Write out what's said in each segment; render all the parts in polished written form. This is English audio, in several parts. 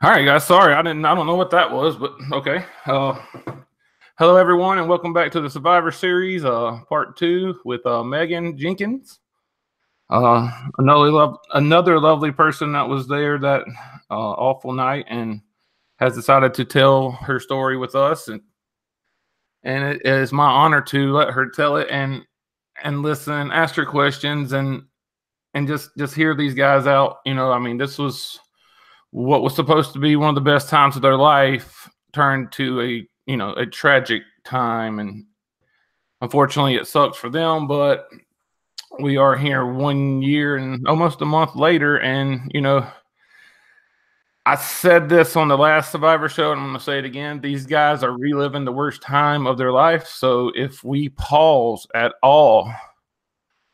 All right, guys. Sorry, I don't know what that was, but okay. Hello, everyone, and welcome back to the Survivor Series, part two with Magan Jenkins. Another lovely person that was there that awful night and has decided to tell her story with us, and it is my honor to let her tell it and listen, ask her questions, and just hear these guys out. I mean, this was what was supposed to be one of the best times of their life turned to a tragic time, and unfortunately it sucks for them, but we are here 1 year and almost a month later, and I said this on the last Survivor show and I'm going to say it again. These guys are reliving the worst time of their life, so if we pause at all,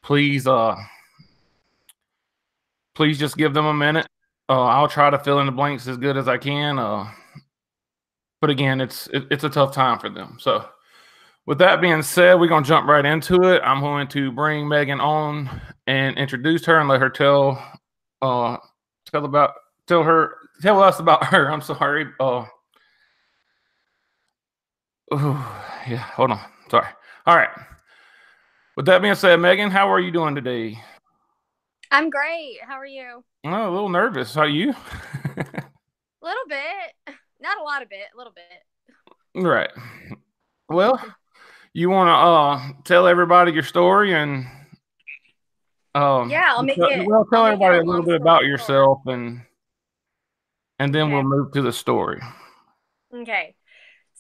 please please just give them a minute. I'll try to fill in the blanks as good as I can. But again, it's a tough time for them. So, with that being said, we're gonna jump right into it. I'm going to bring Magan on and introduce her and let her uh tell us about her. I'm sorry. Yeah, hold on. Sorry. All right. With that being said, Magan, how are you doing today? I'm great. How are you? Oh, a little nervous. How are you? A little bit. Not a lot of it, a little bit. Right. Well, you want to tell everybody your story and Yeah, I'll tell make it everybody a a little long bit story about short. yourself, and then we'll Okay. move to the story. Okay.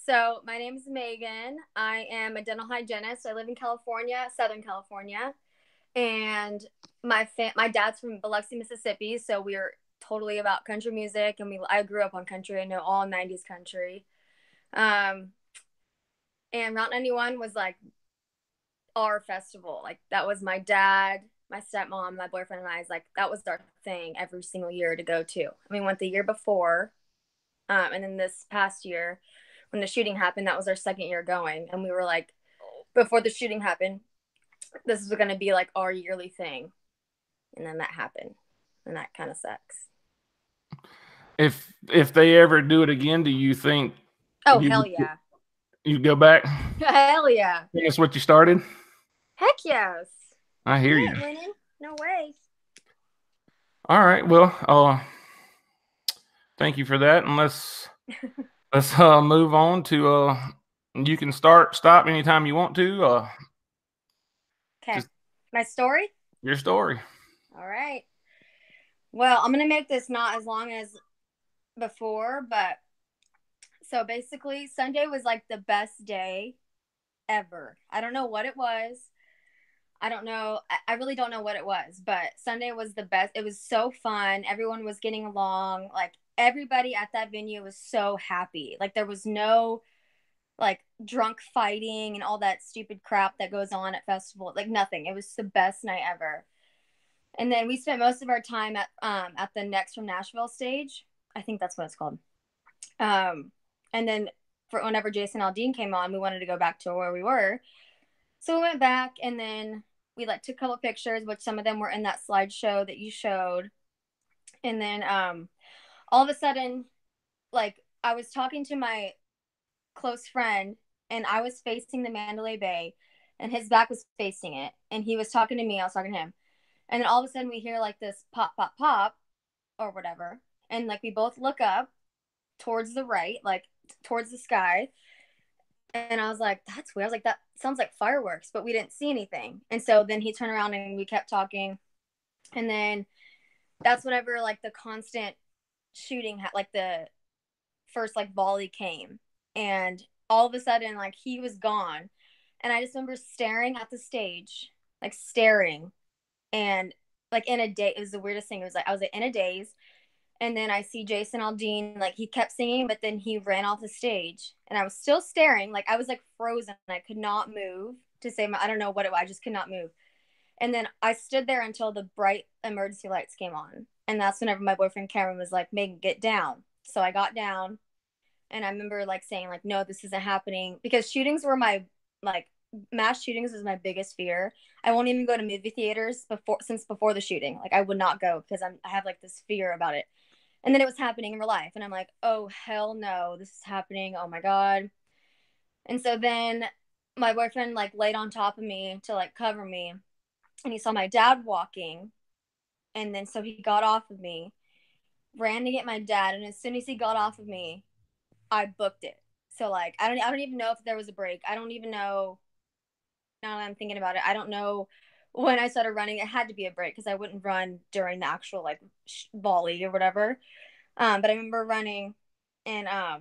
So, my name is Megan. I am a dental hygienist. I live in California, Southern California, and my dad's from Biloxi, Mississippi, so we're totally about country music, and I grew up on country. I know all 90s country. Um and Route 91 was like our festival. Like that was my dad, my stepmom, my boyfriend, and I's like that was our thing every single year to go to. I mean, we went the year before, and then this past year when the shooting happened, that was our second year going, and we were like, before the shooting happened, this is going to be like our yearly thing, and then that happened, and that kind of sucks. If they ever do it again, do you think Oh you hell yeah, you go back? hell yeah, Finish what you started. heck yes. I hear You you. ain't winning, no way. All right. Well, thank you for that, and let's move on to you can stop anytime you want to. Okay, Just my story. your story. All right. Well, I'm gonna make this not as long as before, but so basically, Sunday was like the best day ever. I don't know what it was. I don't know. I really don't know what it was, but Sunday was the best. It was so fun. Everyone was getting along. Like everybody at that venue was so happy. Like there was no like drunk fighting and all that stupid crap that goes on at festival. Like nothing. It was the best night ever. And then we spent most of our time at the Next from Nashville stage. I think that's what it's called. Um, and then for whenever Jason Aldean came on, we wanted to go back to where we were. So we went back and then we like took a couple pictures, which some of them were in that slideshow that you showed. And then all of a sudden, like I was talking to my close friend and I was facing the Mandalay Bay and his back was facing it. And he was talking to me, I was talking to him. And then all of a sudden we hear like this pop, pop, pop or whatever. And like we both look up towards the right, like towards the sky. And I was like, that's weird. I was like, that sounds like fireworks, but we didn't see anything. And so then he turned around and we kept talking. And then that's whenever like the constant shooting, like the first like volley came. And all of a sudden, like he was gone. And I just remember staring at the stage, like staring. And like in a day, it was the weirdest thing. It was like, I was like in a daze. And then I see Jason Aldean, like he kept singing, but then he ran off the stage. And I was still staring, like I was like frozen. I could not move to say I don't know what it was. I just could not move. And then I stood there until the bright emergency lights came on. And that's whenever my boyfriend Cameron was like, Megan, get down. So I got down and I remember like saying, like, no, this isn't happening. Because shootings were my like mass shootings was my biggest fear. I won't even go to movie theaters before the shooting. Like I would not go because I have like this fear about it. And then it was happening in real life. And I'm like, oh, hell no, this is happening. Oh my God. And so then my boyfriend like laid on top of me to like cover me. And he saw my dad walking. And then so he got off of me, ran to get my dad. And as soon as he got off of me, I booked it. So like I don't even know if there was a break. I don't even know, now that I'm thinking about it. I don't know when I started running. It had to be a break because I wouldn't run during the actual like volley or whatever. But I remember running, and I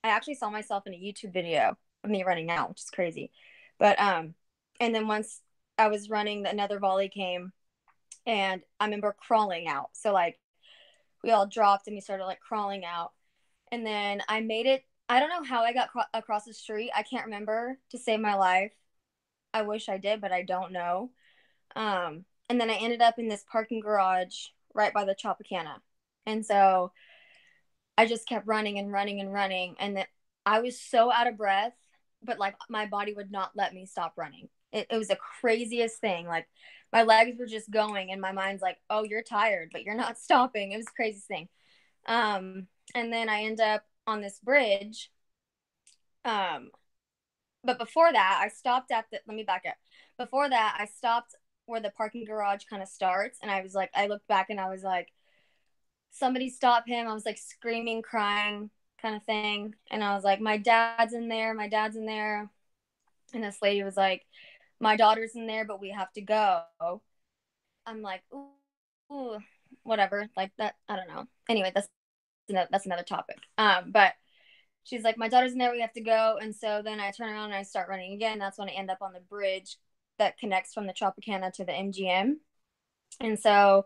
actually saw myself in a YouTube video of me running out, which is crazy. But and then once I was running, another volley came, and I remember crawling out. So like we all dropped and we started like crawling out, and then I made it. I don't know how I got across the street. I can't remember, to save my life. I wish I did, but I don't know. And then I ended up in this parking garage right by the Tropicana. And so I just kept running and running and running. And then I was so out of breath, but like my body would not let me stop running. It was the craziest thing. Like my legs were just going, and my mind's like, oh, you're tired, but you're not stopping. It was the craziest thing. And then I end up on this bridge. Um, but before that, I stopped at the, let me back up. Before that, I stopped where the parking garage kind of starts. And I was like, I looked back and I was like, somebody stop him. I was like screaming, crying kind of thing. And I was like, my dad's in there. My dad's in there. And this lady was like, my daughter's in there, but we have to go. I'm like, ooh, whatever. Like that. I don't know. Anyway, that's another topic. But she's like, my daughter's in there, we have to go. And so then I turn around and I start running again. That's when I end up on the bridge that connects from the Tropicana to the MGM. And so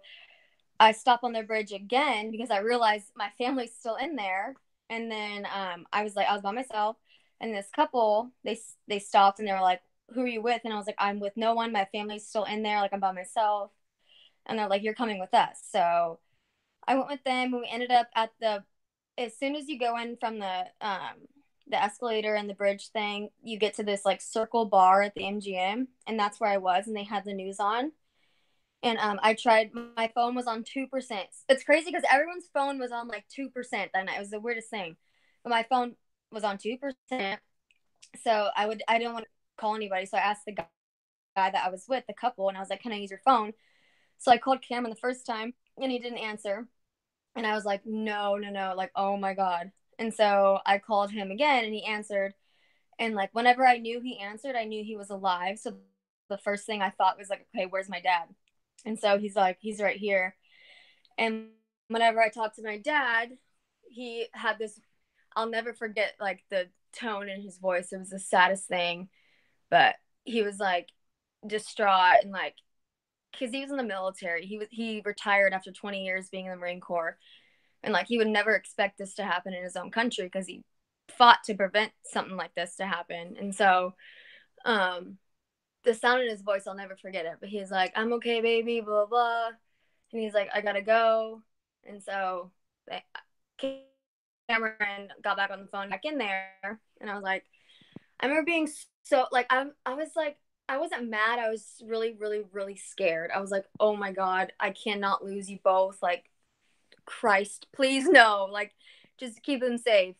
I stop on the bridge again because I realized my family's still in there. And then I was by myself. And this couple, they stopped and they were like, who are you with? And I was like, I'm with no one. My family's still in there. Like, I'm by myself. And they're like, you're coming with us. So I went with them, and we ended up at the, as soon as you go in from the escalator and the bridge thing, you get to this like circle bar at the MGM, and that's where I was, and they had the news on. And I tried, my phone was on 2%. It's crazy because everyone's phone was on like 2% that night. It was the weirdest thing. But my phone was on 2%. So I didn't want to call anybody. So I asked the guy that I was with, the couple, and I was like, can I use your phone? So I called Cameron the first time, and he didn't answer. And I was like, no, no, no, like, oh my God. And so I called him again, and he answered. And like, whenever I knew he answered, I knew he was alive. So the first thing I thought was like, okay, where's my dad? And so he's like, he's right here. And whenever I talked to my dad, he had this, I'll never forget like the tone in his voice. It was the saddest thing. But he was like distraught, and like, because he was in the military. He retired after 20 years being in the Marine Corps. And like, he would never expect this to happen in his own country because he fought to prevent something like this to happen. And so the sound in his voice, I'll never forget it. But he's like, I'm okay, baby, blah, blah. And he's like, I gotta go. And so Cameron got back on the phone, back in there. And I was like, I remember being so, like, I was like, I wasn't mad. I was really, really, really scared. I was like, oh my God, I cannot lose you both. Like, Christ, please no. Like, just keep them safe.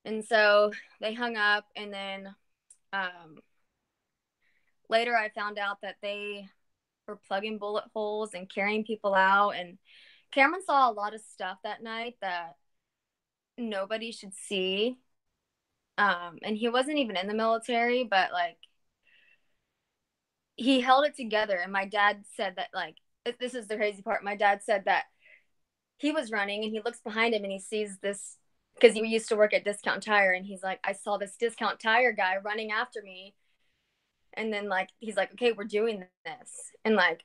And so they hung up. And then later I found out that they were plugging bullet holes and carrying people out. And Cameron saw a lot of stuff that night that nobody should see. And he wasn't even in the military, but like, he held it together. And my dad said that, like, this is the crazy part. My dad said that he was running and he looks behind him and he sees this, because he used to work at Discount Tire, and he's like, I saw this Discount Tire guy running after me. And then like, he's like, okay, we're doing this. And like,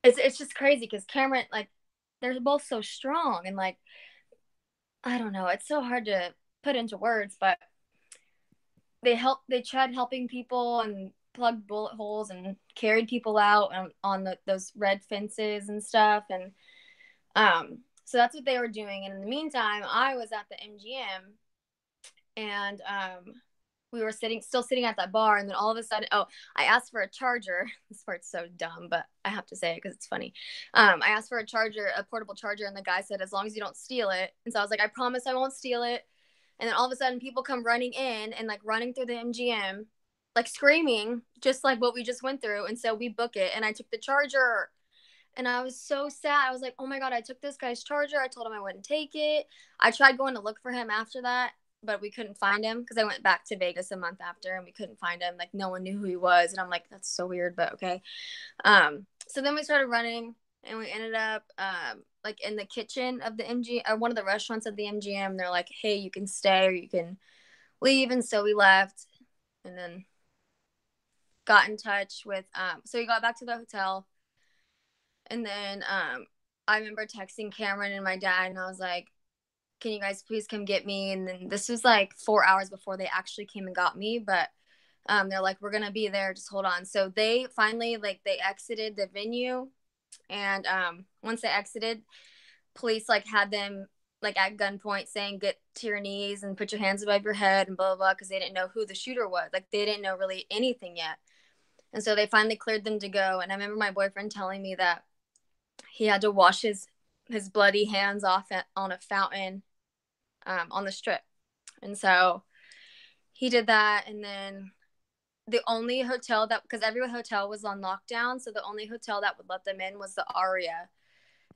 it's just crazy because Cameron, like, they're both so strong, and like, I don't know, it's so hard to put into words, but they tried helping people and plugged bullet holes and carried people out on those red fences and stuff. And so that's what they were doing. And in the meantime, I was at the MGM, and we were still sitting at that bar, and then all of a sudden, oh, I asked for a charger. This part's so dumb, but I have to say it because it's funny. I asked for a charger, a portable charger, and the guy said, as long as you don't steal it. And so I was like, I promise I won't steal it. And then all of a sudden, people come running in and like running through the MGM, like screaming, just like what we just went through. And so we book it, and I took the charger. And I was so sad. I was like, oh my God, I took this guy's charger. I told him I wouldn't take it. I tried going to look for him after that, but we couldn't find him because I went back to Vegas a month after and we couldn't find him. Like, no one knew who he was. And I'm like, that's so weird, but okay. So then we started running, and we ended up like in the kitchen of the MGM, or one of the restaurants of the MGM. They're like, hey, you can stay or you can leave. And so we left, and then got in touch with, so we got back to the hotel. And then I remember texting Cameron and my dad, and I was like, can you guys please come get me? And then this was like 4 hours before they actually came and got me. But they're like, we're going to be there. Just hold on. So they finally, like, they exited the venue. And once they exited, police like had them like at gunpoint saying, get to your knees and put your hands above your head and blah, blah, blah. Because they didn't know who the shooter was. Like, they didn't know really anything yet. And so they finally cleared them to go. And I remember my boyfriend telling me that he had to wash his bloody hands off on a fountain on the strip. And so he did that. And then the only hotel that, because every hotel was on lockdown, so the only hotel that would let them in was the Aria.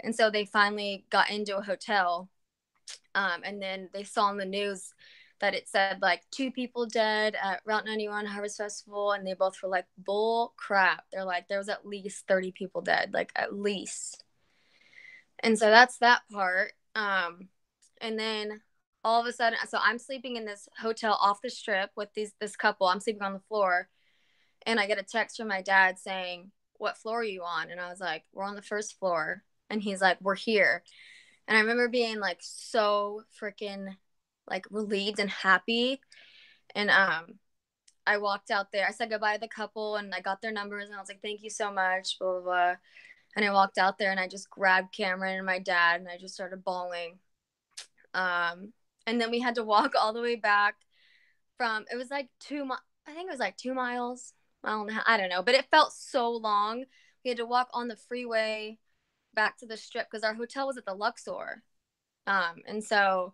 And so they finally got into a hotel. And then they saw on the news that it said like 2 people dead at Route 91 Harvest Festival. And they both were like, bull crap. They're like, there was at least 30 people dead, like at least. And so that's that part. And then all of a sudden, so I'm sleeping in this hotel off the strip with this couple. I'm sleeping on the floor, and I get a text from my dad saying, what floor are you on? And I was like, we're on the first floor. And he's like, we're here. And I remember being like so freaking like relieved and happy. And I walked out there. I said goodbye to the couple, and I got their numbers, and I was like, thank you so much, blah, blah, blah. And I walked out there, and I just grabbed Cameron and my dad, and I just started bawling. And then we had to walk all the way back from, it was like I think it was like 2 miles. I don't know, but it felt so long. We had to walk on the freeway back to the strip because our hotel was at the Luxor. And so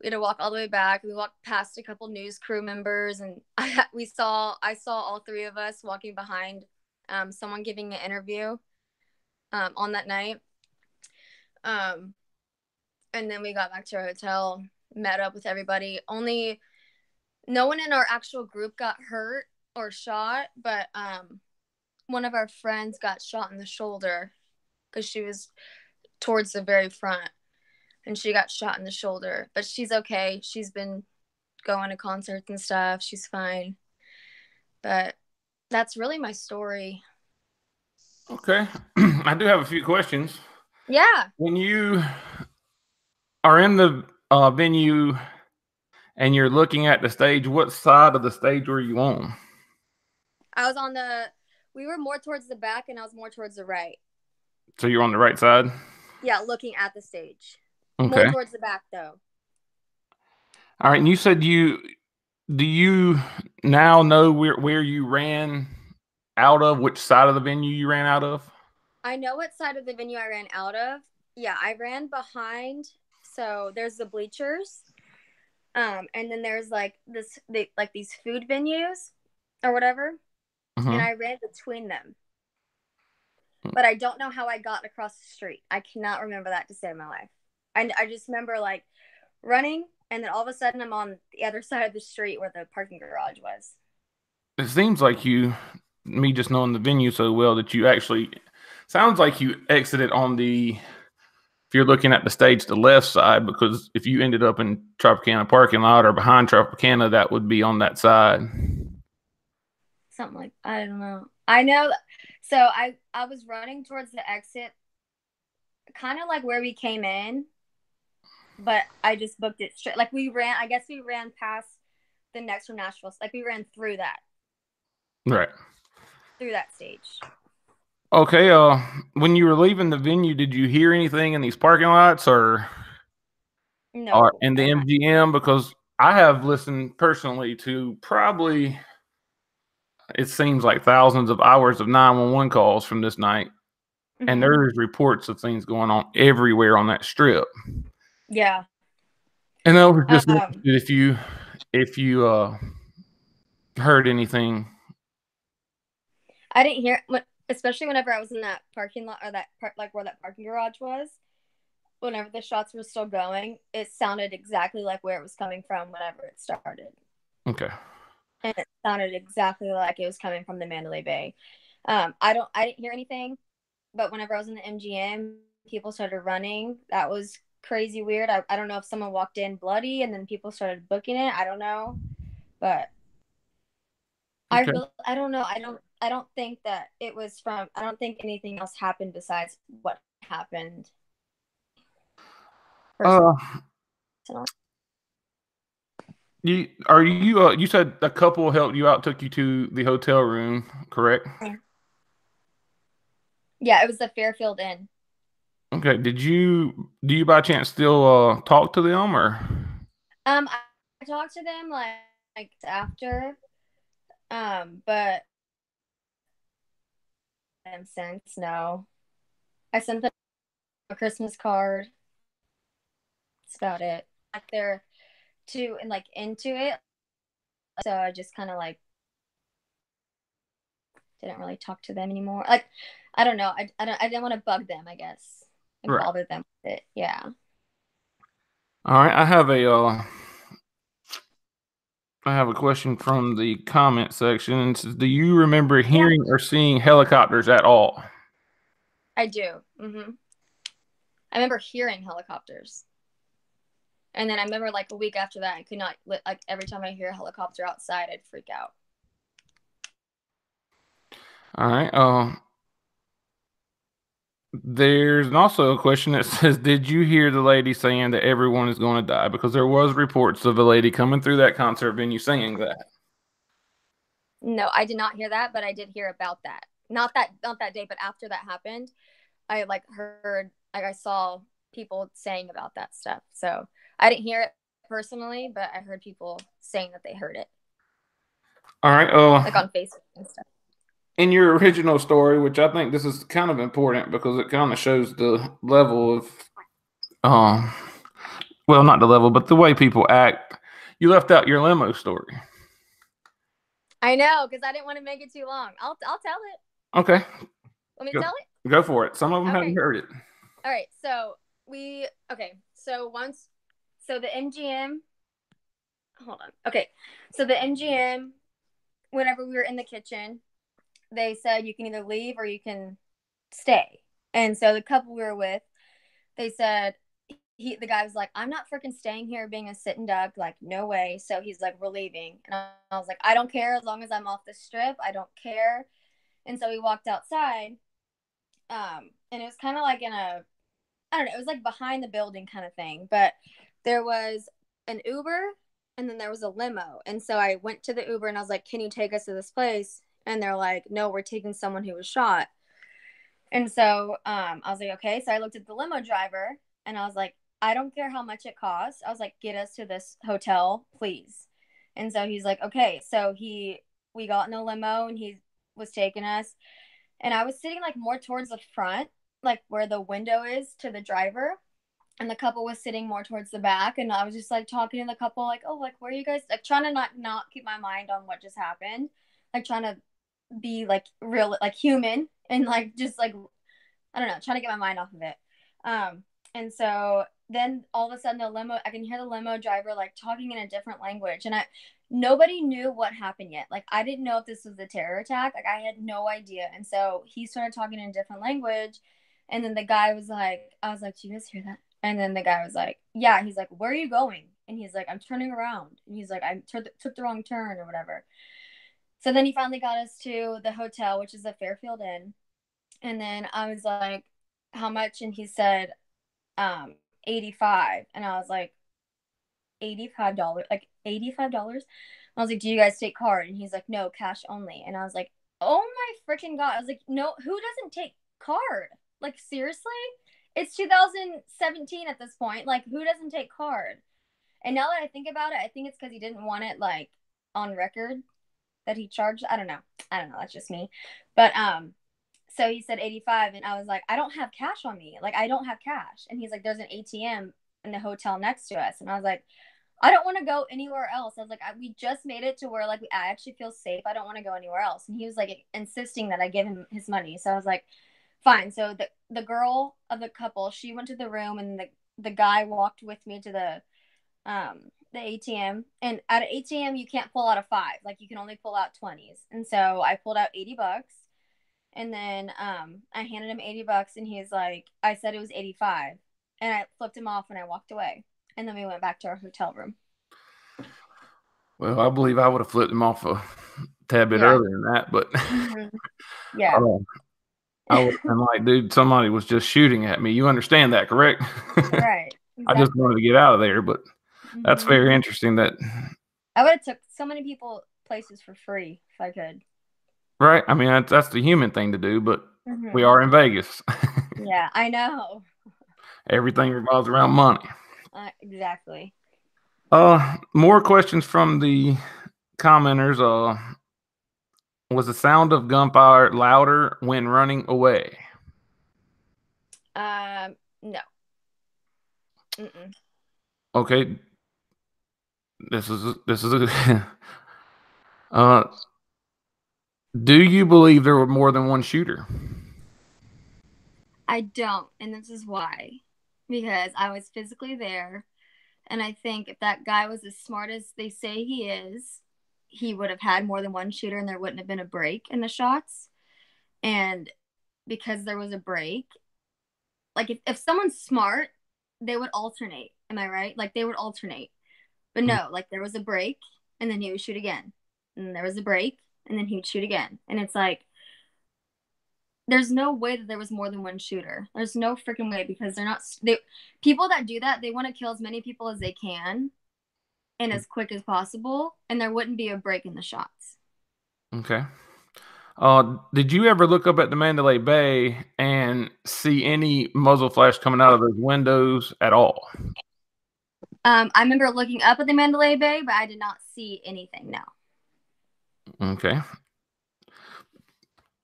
we had to walk all the way back. We walked past a couple news crew members, and I saw all 3 of us walking behind someone giving an interview on that night. And then we got back to our hotel, met up with everybody. Only no one in our actual group got hurt or shot, but one of our friends got shot in the shoulder because she was towards the very front, and she got shot in the shoulder. But she's okay. She's been going to concerts and stuff. She's fine. But that's really my story. Okay. I do have a few questions. Yeah. When you are in the venue and you're looking at the stage, what side of the stage were you on? I was on we were more towards the back, and I was more towards the right. So you're on the right side? Yeah, looking at the stage. Okay. More towards the back, though. All right. And you said do you now know where you ran out of, which side of the venue you ran out of? I know what side of the venue I ran out of. Yeah, I ran behind. So there's the bleachers. And then there's like these food venues or whatever. Mm-hmm. And I ran between them. But I don't know how I got across the street. I cannot remember that to save my life. I just remember like running, and then all of a sudden I'm on the other side of the street where the parking garage was. It seems like me just knowing the venue so well, that you actually, sounds like you exited on if you're looking at the stage, the left side, because if you ended up in Tropicana parking lot or behind Tropicana, that would be on that side. Something like, I don't know. I know. So I was running towards the exit, kind of like where we came in, but I just booked it straight. Like we ran past the next from Nashville. Like we ran through that. Right. Through that stage. Okay. When you were leaving the venue, did you hear anything in these parking lots or no in the MGM? Because I have listened personally to probably, it seems like thousands of hours of 911 calls from this night. And Mhm. there's reports of things going on everywhere on that strip. Yeah. And I was just Um, interested if you heard anything. I didn't hear especially whenever I was in that parking lot or that part, like where that parking garage was. Whenever the shots were still going, it sounded exactly like where it was coming from whenever it started. Okay. And it sounded exactly like it was coming from the Mandalay Bay. I didn't hear anything, but whenever I was in the MGM, people started running. That was crazy weird. I don't know if someone walked in bloody and then people started booking it. I don't know, but Okay. I don't know. I don't think that it was from. I don't think anything else happened besides what happened. Uh, Personally. you said a couple helped you out, took you to the hotel room, correct? Yeah, it was the Fairfield Inn. Okay. Do you by chance still talk to them or? I talked to them like after, but since no, I sent them a Christmas card. That's about it. Like they're too and like into it, so I just kind of like didn't really talk to them anymore. Like I don't know. I didn't want to bug them. I guess and Right. bother them with it. Yeah. All right. I have a question from the comment section. It says, do you remember Yeah, hearing or seeing helicopters at all? I do. I remember hearing helicopters. And then I remember like a week after that, I could not, like, every time I hear a helicopter outside, I'd freak out. All right. There's also a question that says, did you hear the lady saying that everyone is going to die? Because there was reports of a lady coming through that concert venue saying that. No, I did not hear that, but I did hear about that. Not that day, but after that happened, I like heard, like I saw people saying about that stuff. So I didn't hear it personally, but I heard people saying that they heard it, All right. like on Facebook and stuff. In your original story, which I think this is kind of important because it kind of shows the level of, um, well, not the level, but the way people act. You left out your limo story. I know, because I didn't want to make it too long. I'll tell it. Okay, Want me to go, tell it? go for it. Some of them haven't Okay. heard it. All right. So so the MGM. Hold on. Okay. So the MGM. Whenever we were in the kitchen, they said you can either leave or you can stay. And so the couple we were with, they said the guy was like, I'm not freaking staying here being a sitting duck, like no way. So he's like, we're leaving. And I was like, I don't care as long as I'm off the strip. I don't care. And so we walked outside. And it was kind of like in a, I don't know, it was like behind the building kind of thing. But there was an Uber and then there was a limo. And so I went to the Uber and I was like, can you take us to this place? And they're like, no, we're taking someone who was shot. And so I was like, okay. So I looked at the limo driver and I was like, I don't care how much it costs. I was like, get us to this hotel, please. And so he's like, okay. So we got in a limo and he was taking us. And I was sitting like more towards the front, like where the window is to the driver. And the couple was sitting more towards the back. And I was just like talking to the couple, like, oh, like, where are you guys? Like trying to not keep my mind on what just happened. Like trying to be like real, like human and like just like I don't know, trying to get my mind off of it. And so then all of a sudden I can hear the limo driver like talking in a different language. And nobody knew what happened yet. Like I didn't know if this was a terror attack. Like I had no idea. And so he started talking in a different language. And then the guy was like, I was like, do you guys hear that? And then the guy was like, yeah. He's like, where are you going? And he's like, I'm turning around. And he's like, took the wrong turn or whatever. So then he finally got us to the hotel, which is the Fairfield Inn. And then I was like, how much? And he said, 85. And I was like, $85, like $85. I was like, do you guys take card? And he's like, no, cash only. And I was like, oh my freaking God. I was like, no, who doesn't take card? Like, seriously? It's 2017 at this point. Like, who doesn't take card? And now that I think about it, I think it's because he didn't want it like on record that he charged. I don't know. I don't know. That's just me. But so he said 85, and I was like, I don't have cash on me. Like I don't have cash. And he's like, there's an ATM in the hotel next to us. And I was like, I don't want to go anywhere else. I was like, we just made it to where like I actually feel safe. I don't want to go anywhere else. And he was like insisting that I give him his money. So I was like, fine. So the girl of the couple, she went to the room, and the guy walked with me to the ATM. And at an ATM, you can't pull out a five. Like you can only pull out 20s. And so I pulled out $80. And then I handed him $80, and he's like, I said it was 85. And I flipped him off and I walked away. And then we went back to our hotel room. Well, I believe I would have flipped him off a tad bit Yeah. earlier than that, but Yeah. I would have been like, dude, somebody was just shooting at me. You understand that, correct? Right. Exactly. I just wanted to get out of there, but that's very interesting that. I would have took so many people places for free if I could. Right. I mean, that's the human thing to do, but we are in Vegas. Yeah, I know. Everything revolves around money. Exactly. More questions from the commenters. Was the sound of gunfire louder when running away? No. Okay. This is a do you believe there were more than one shooter? I don't, and this is why. Because I was physically there, and I think if that guy was as smart as they say he is, he would have had more than one shooter, and there wouldn't have been a break in the shots. And because there was a break, like if someone's smart, they would alternate. Am I right? Like they would alternate. But no, like there was a break, and then he would shoot again. And there was a break, and then he would shoot again. And it's like, there's no way that there was more than one shooter. There's no freaking way, because people that do that, they want to kill as many people as they can and as quick as possible, and there wouldn't be a break in the shots. Okay. Did you ever look up at the Mandalay Bay and see any muzzle flash coming out of those windows at all? I remember looking up at the Mandalay Bay, but I did not see anything. No. Okay.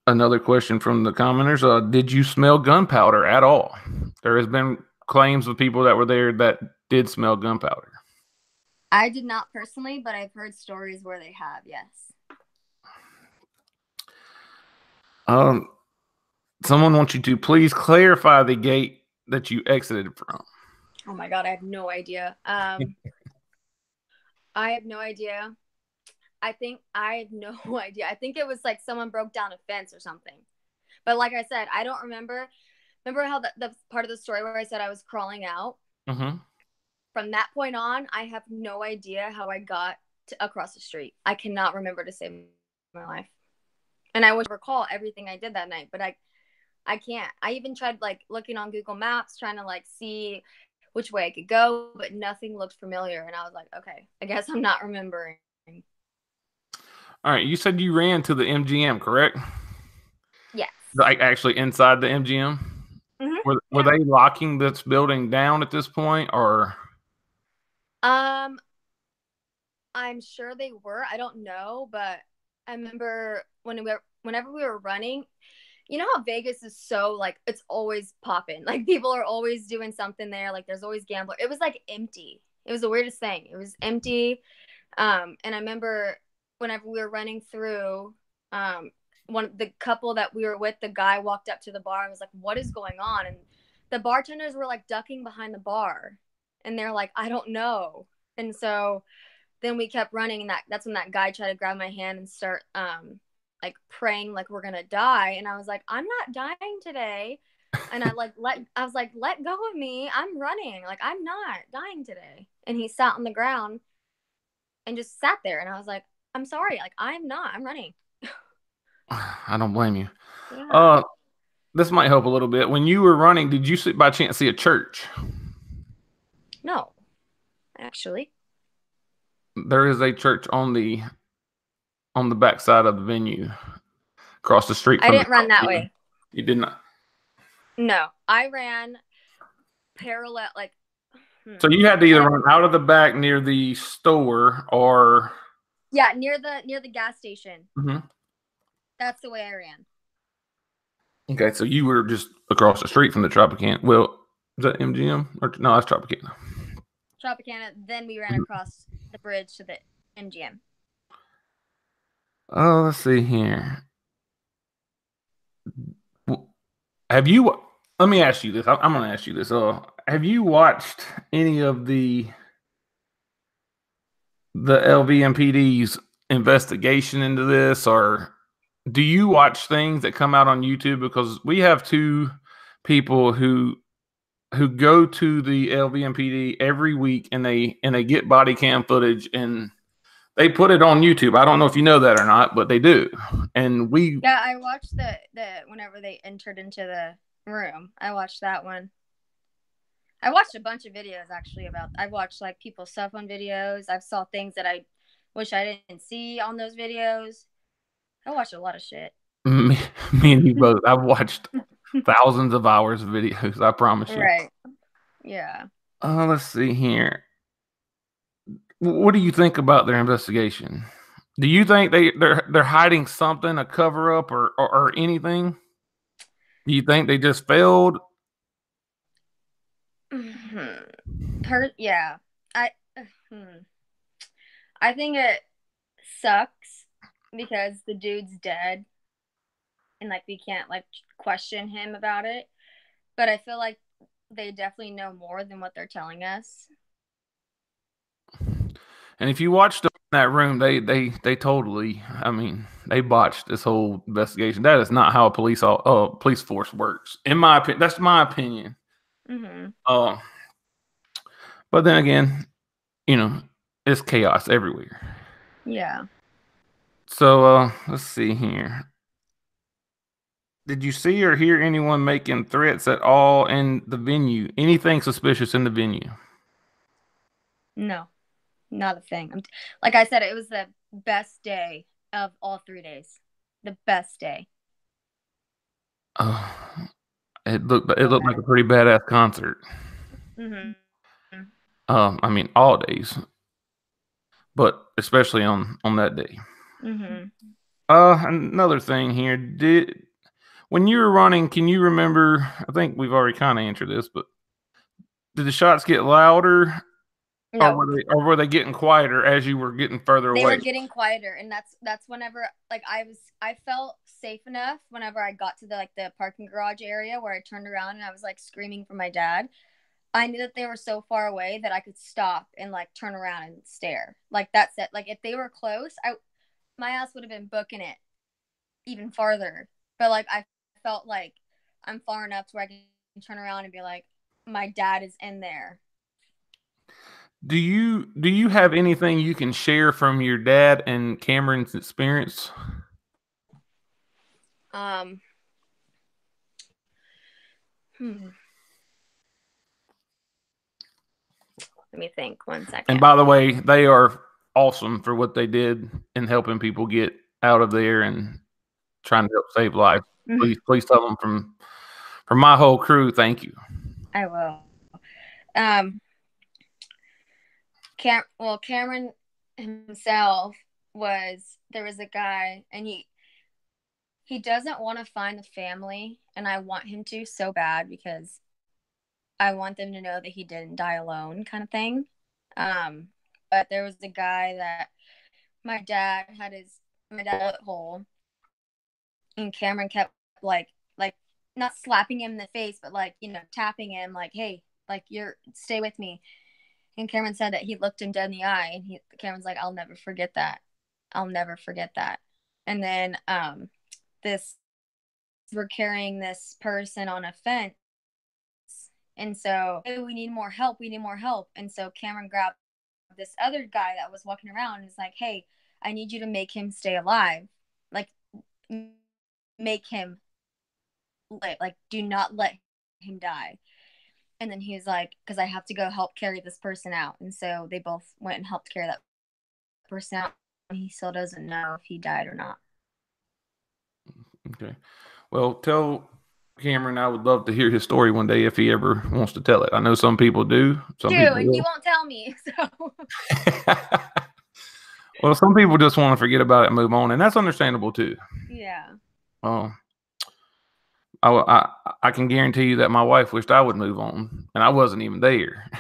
Another question from the commenters. Did you smell gunpowder at all? There has been claims of people that were there that did smell gunpowder. I did not personally, but I've heard stories where they have, yes. Someone wants you to please clarify the gate that you exited from. Oh my God, I have no idea. I have no idea. I have no idea. I think it was like someone broke down a fence or something. But like I said, I don't remember. Remember how the part of the story where I said I was crawling out? Mm-hmm. From that point on, I have no idea how I got across the street. I cannot remember to save my life. And I wish I recall everything I did that night, but I can't. I even tried like looking on Google Maps, trying to like see which way I could go, but nothing looked familiar. And I was like, okay, I guess I'm not remembering. All right. You said you ran to the MGM, correct? Yes. Like actually inside the MGM? Mm-hmm. Were they locking this building down at this point, or? I'm sure they were. I don't know, but I remember whenever we were running, you know how Vegas is so like it's always popping. Like people are always doing something there. Like there's always gambler. It was like empty. It was the weirdest thing. It was empty. And I remember whenever we were running through, the couple that we were with, the guy walked up to the bar and was like, "What is going on?" And the bartenders were like ducking behind the bar, and they're like, "I don't know." And so then we kept running, and that's when that guy tried to grab my hand and start like praying like we're gonna die. And I was like, I'm not dying today. And I was like, let go of me. I'm running. Like I'm not dying today. And he sat on the ground and just sat there. And I was like, I'm sorry. Like I'm running. I don't blame you. Yeah. This might help a little bit. When you were running, did you by chance see a church? No, actually. There is a church on the back side of the venue, across the street. I didn't run that way. You did not? No, I ran parallel. Like So you had to either run out of the back near the store or Yeah, near the gas station. Mhm. That's the way I ran. Okay, so you were just across the street from the Tropicana. Well, is that MGM or no? That's Tropicana. Tropicana. Then we ran Mhm. across the bridge to the MGM. Oh, let's see here. Have you? Let me ask you this. I'm going to ask you this. Have you watched any of the LVMPD's investigation into this, or do you watch things that come out on YouTube? Because we have two people who go to the LVMPD every week and they get body cam footage and they put it on YouTube. I don't know if you know that or not, but they do. And we Yeah, I watched the whenever they entered into the room. I watched that one. I watched a bunch of videos actually about. I watched like people's cell phone videos. I've saw things that I wish I didn't see on those videos. I watched a lot of shit. me, me and you both. I've watched thousands of hours of videos. I promise you. Right. Yeah. Let's see here. What do you think about their investigation? Do you think they're hiding something, a cover up, or anything? Do you think they just failed? Yeah. I hmm. I think it sucks because the dude's dead and like we can't like question him about it. But I feel like they definitely know more than what they're telling us. And if you watched them in that room, they totally. I mean, they botched this whole investigation. That is not how a police force works. In my opinion, that's my opinion. Mm-hmm. Uh, but then again, you know, it's chaos everywhere. Yeah. So let's see here. Did you see or hear anyone making threats at all in the venue? Anything suspicious in the venue? No, not a thing. Like I said, it was the best day of all 3 days. The best day. Uh, it looked like Right. a pretty badass concert. Mm-hmm. I mean, all days, but especially on that day. Mm-hmm. Another thing here. Did when you were running, can you remember? I think we've already kind of answered this, but did the shots get louder, or No, were they getting quieter as you were getting further they away? were getting quieter, and that's whenever like I felt safe enough whenever I got to the parking garage area where I turned around and I was like screaming for my dad. I knew that they were so far away that I could stop and like turn around and stare. Like that's it. Like if they were close, I my ass would have been booking it even farther. But like I felt like I'm far enough to where I can turn around and be like, my dad is in there. Do you have anything you can share from your dad and Cameron's experience? Um, hmm, let me think 1 second. And by the way, they are awesome for what they did in helping people get out of there and trying to help save lives. Please tell them from my whole crew, thank you. I will. Um, Cameron himself was there was a guy and he doesn't want to find the family and I want him to so bad because I want them to know that he didn't die alone kind of thing. Um, but there was a guy that my dad bullet hole and Cameron kept like not slapping him in the face but like tapping him like hey like you're stay with me. And Cameron said that he looked him dead in the eye and Cameron's like I'll never forget that. I'll never forget that. And then this we're carrying this person on a fence. And so hey, we need more help. We need more help. And so Cameron grabbed this other guy that was walking around and was like, hey, I need you to make him stay alive. Like, make him live. Like, do not let him die. And then he was like, because I have to go help carry this person out. And so they both went and helped carry that person out. And he still doesn't know if he died or not. Okay. Well, tell Cameron, I would love to hear his story one day if he ever wants to tell it. I know some people do, some Too, people and he will. won't tell me. So Well, some people just want to forget about it and move on, and that's understandable too. yeah, Um, I can guarantee you that my wife wished I would move on, and I wasn't even there.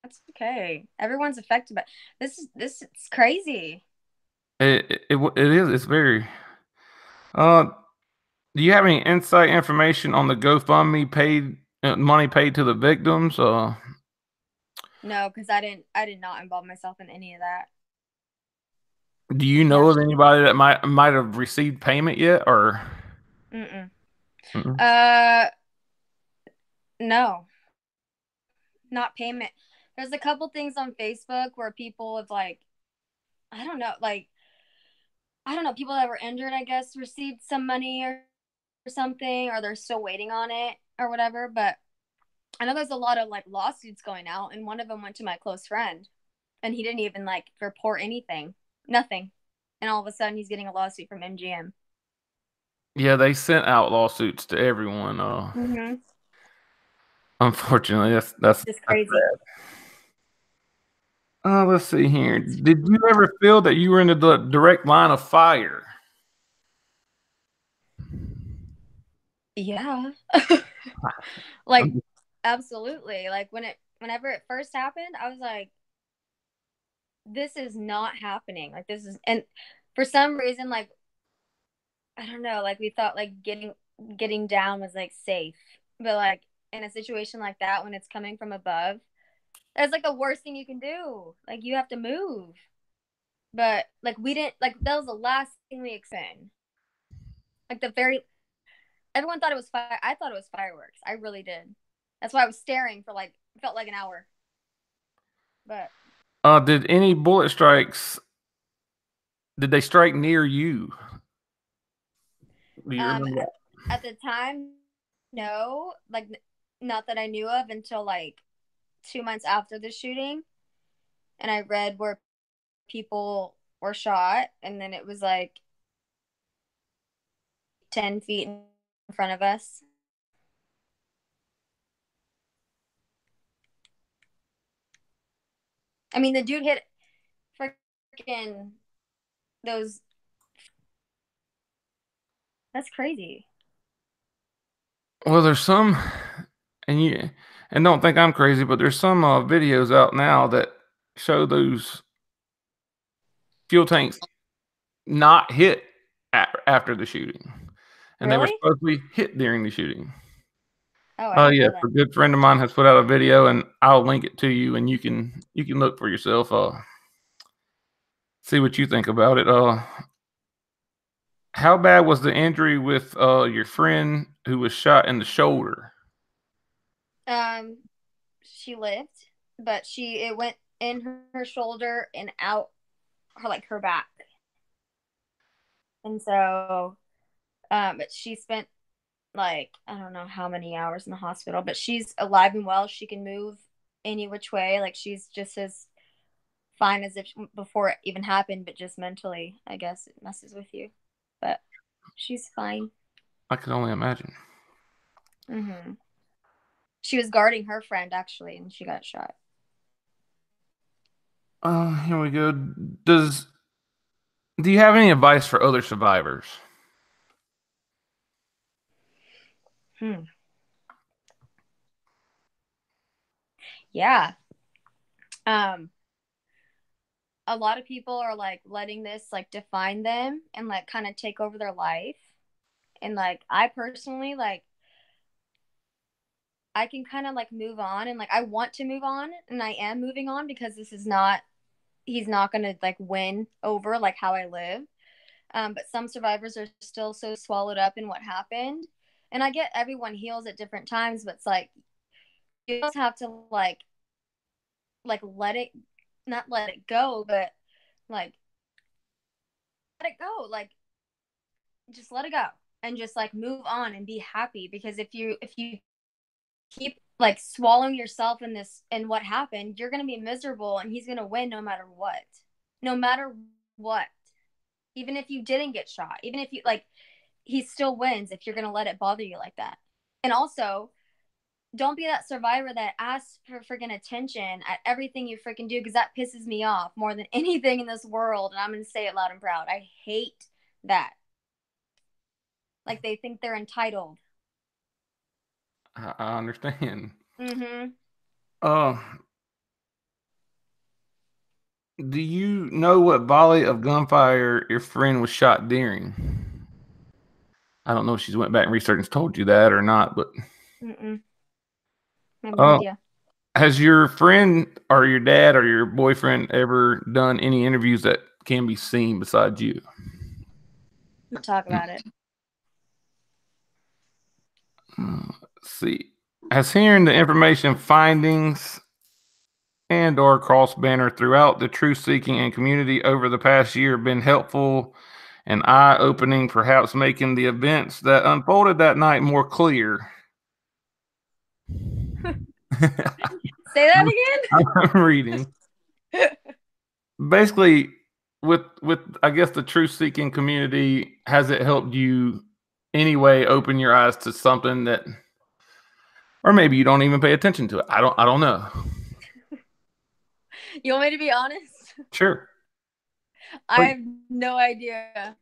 that's okay. Everyone's affected by this. It's crazy. It is. It's very. Uh, do you have any insight information on the GoFundMe paid money paid to the victims? No, because I did not involve myself in any of that. Do you know No. of anybody that might have received payment yet, or? Mm-mm. Mm-mm. Uh, no, not payment. There's a couple things on Facebook where people have like, I don't know, like I don't know, people that were injured, I guess, received some money or something, or they're still waiting on it or whatever. But I know there's a lot of like lawsuits going out, and one of them went to my close friend, and he didn't even like report anything, nothing, and all of a sudden he's getting a lawsuit from MGM. Yeah, they sent out lawsuits to everyone. Mm-hmm. Unfortunately, Just that's crazy. sad. Let's see here. Did you ever feel that you were in the direct line of fire? Yeah. Like absolutely. Like whenever it first happened, I was like, this is not happening. Like this is and for some reason, like I don't know, like we thought like getting down was like safe. But like in a situation like that when it's coming from above, that's like the worst thing you can do. Like you have to move. But like we didn't like that was the last thing we expected. Like the very everyone thought it was fire. I thought it was fireworks. I really did. That's why I was staring for like felt like an hour. But Did any bullet strikes? Did they strike near you? Do you um remember at the time, no, like not that I knew of until like 2 months after the shooting, and I read where people were shot, and then it was like 10 feet in front of us. I mean, the dude hit freaking those. That's crazy. that? Well, there's some, and you and don't think I'm crazy, but there's some videos out now that show those fuel tanks not hit after the shooting, and they were Really? supposedly hit during the shooting. Oh, I Oh didn't yes, know that. a good friend of mine has put out a video, and I'll link it to you, and you can look for yourself. See what you think about it. How bad was the injury with your friend who was shot in the shoulder? Um, she lived, but she it went in her shoulder and out her like her back, and so but she spent like I don't know how many hours in the hospital, but she's alive and well. She can move any which way. Like she's just as fine as if before it even happened, but just mentally, I guess it messes with you. But she's fine. I can only imagine. Mm-hmm. She was guarding her friend actually, and she got shot. Here we go. Does do you have any advice for other survivors? Hmm. Yeah. Um. A lot of people are like letting this like define them and like kind of take over their life. And like I personally like I can kind of like move on and like I want to move on and I am moving on because this is not he's not going to like win over like how I live. But some survivors are still so swallowed up in what happened. And I get everyone heals at different times, but it's like you just have to like let it not let it go, but like let it go. Like just let it go and just like move on and be happy because if you keep like swallowing yourself in this and what happened, you're gonna be miserable and he's gonna win no matter what. No matter what. Even if you didn't get shot, even if you like he still wins if you're going to let it bother you like that. And also, don't be that survivor that asks for freaking attention at everything you freaking do, because that pisses me off more than anything in this world. And I'm going to say it loud and proud. I hate that. Like, they think they're entitled. I understand. Mm-hmm. Do you know what volley of gunfire your friend was shot during? I don't know if she's went back and researched and told you that or not, but I have no idea. Has your friend or your dad or your boyfriend ever done any interviews that can be seen besides you? We'll talk about it. Let's see. Has hearing the information findings and or cross banner throughout the truth seeking and community over the past year been helpful and eye opening, perhaps making the events that unfolded that night more clear? Say that again. I'm reading. Basically, with I guess the truth seeking community, has it helped you anyway open your eyes to something that, or maybe you don't even pay attention to it? I don't know. You want me to be honest? Sure. I have no idea.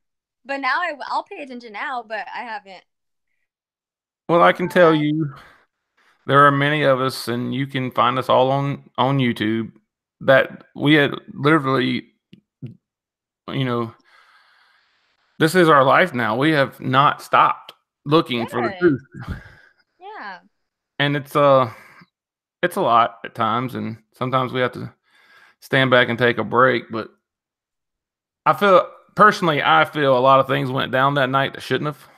But now I'll pay attention now, but I haven't. Well, I can tell you there are many of us, and you can find us all on YouTube, that we had literally, this is our life now. We have not stopped looking for the truth. Yeah. And it's a lot at times, and sometimes we have to stand back and take a break. But I feel a lot of things went down that night that shouldn't have.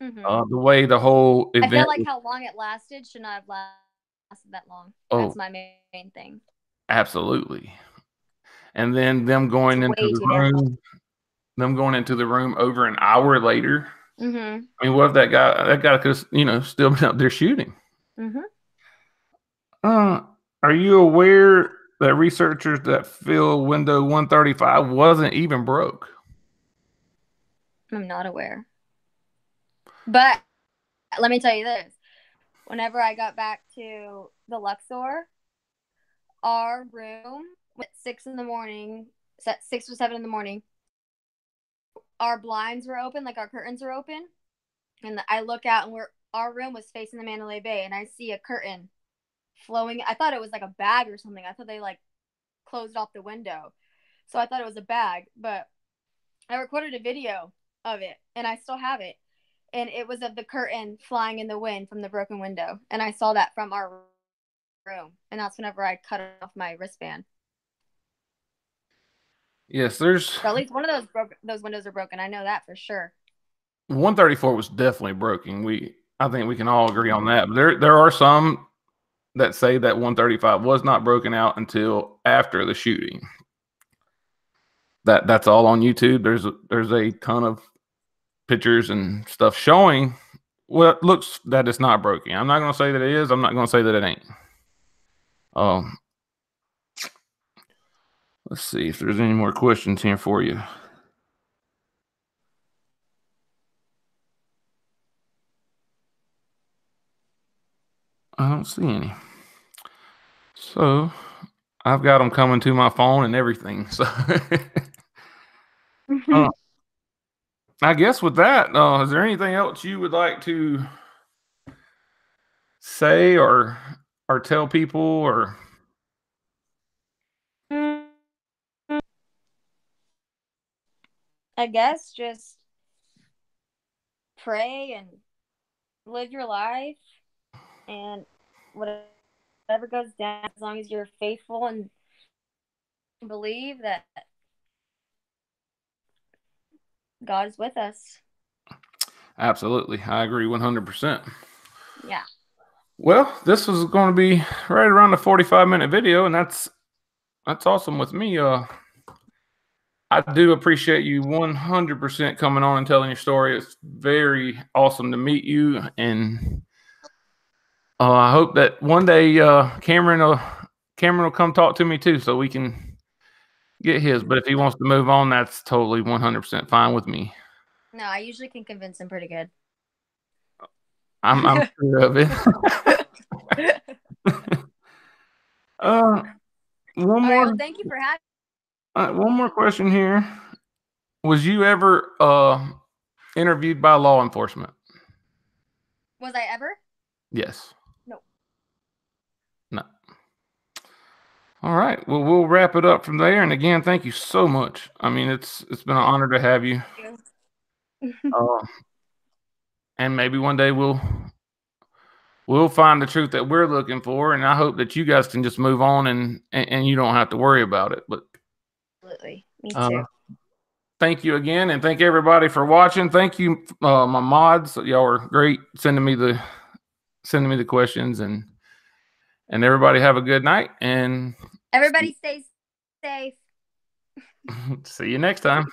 The way the whole event, I feel like how long it lasted should not have lasted that long. That's my main thing. Absolutely. And then them going into the room over an hour later. I mean, what if that guy could still been up there shooting? Are you aware that researchers that feel window 135 wasn't even broke? I'm not aware. But let me tell you this. Whenever I got back to the Luxor, our room at 6 in the morning, 6 or 7 in the morning, our blinds were open, like our curtains were open. And I look out and our room was facing the Mandalay Bay, and I see a curtain flowing. I thought it was like a bag or something. I thought they like closed off the window. So I thought it was a bag, but I recorded a video of it and I still have it. And it was of the curtain flying in the wind from the broken window. And I saw that from our room. And that's whenever I cut off my wristband. Yes, or at least one of those windows are broken. I know that for sure. 134 was definitely broken. I think we can all agree on that. But there are some that say that 135 was not broken out until after the shooting. That's all on YouTube. There's a ton of pictures and stuff showing what looks that it's not broken. I'm not going to say that it is. I'm not going to say that it ain't. Let's see if there's any more questions here for you. I don't see any. So I've got them coming to my phone and everything. So I guess with that, is there anything else you would like to say or tell people or? I guess just pray and live your life, and whatever goes down, as long as you're faithful and believe that God is with us. Absolutely. I agree 100%. Yeah. Well, this was going to be right around the 45-minute video, and that's awesome with me. I do appreciate you 100% coming on and telling your story. It's very awesome to meet you, and I hope that one day Cameron will come talk to me too, so we can get his. But if he wants to move on, that's totally 100% fine with me. No, I usually can convince him pretty good. I'm sure of it. uh, one All right. more Well, thank you for having one me. more question here. Was you ever interviewed by law enforcement? Was I ever? Yes. No. No. All right. Well, we'll wrap it up from there. And again, thank you so much. I mean, it's been an honor to have you. Thank you. Uh, and maybe one day we'll find the truth that we're looking for. And I hope that you guys can just move on and you don't have to worry about it. But Absolutely. Me uh, too. thank you again, and thank everybody for watching. Thank you, my mods. Y'all are great sending me the questions, and everybody have a good night, and Everybody stay safe. see you next time.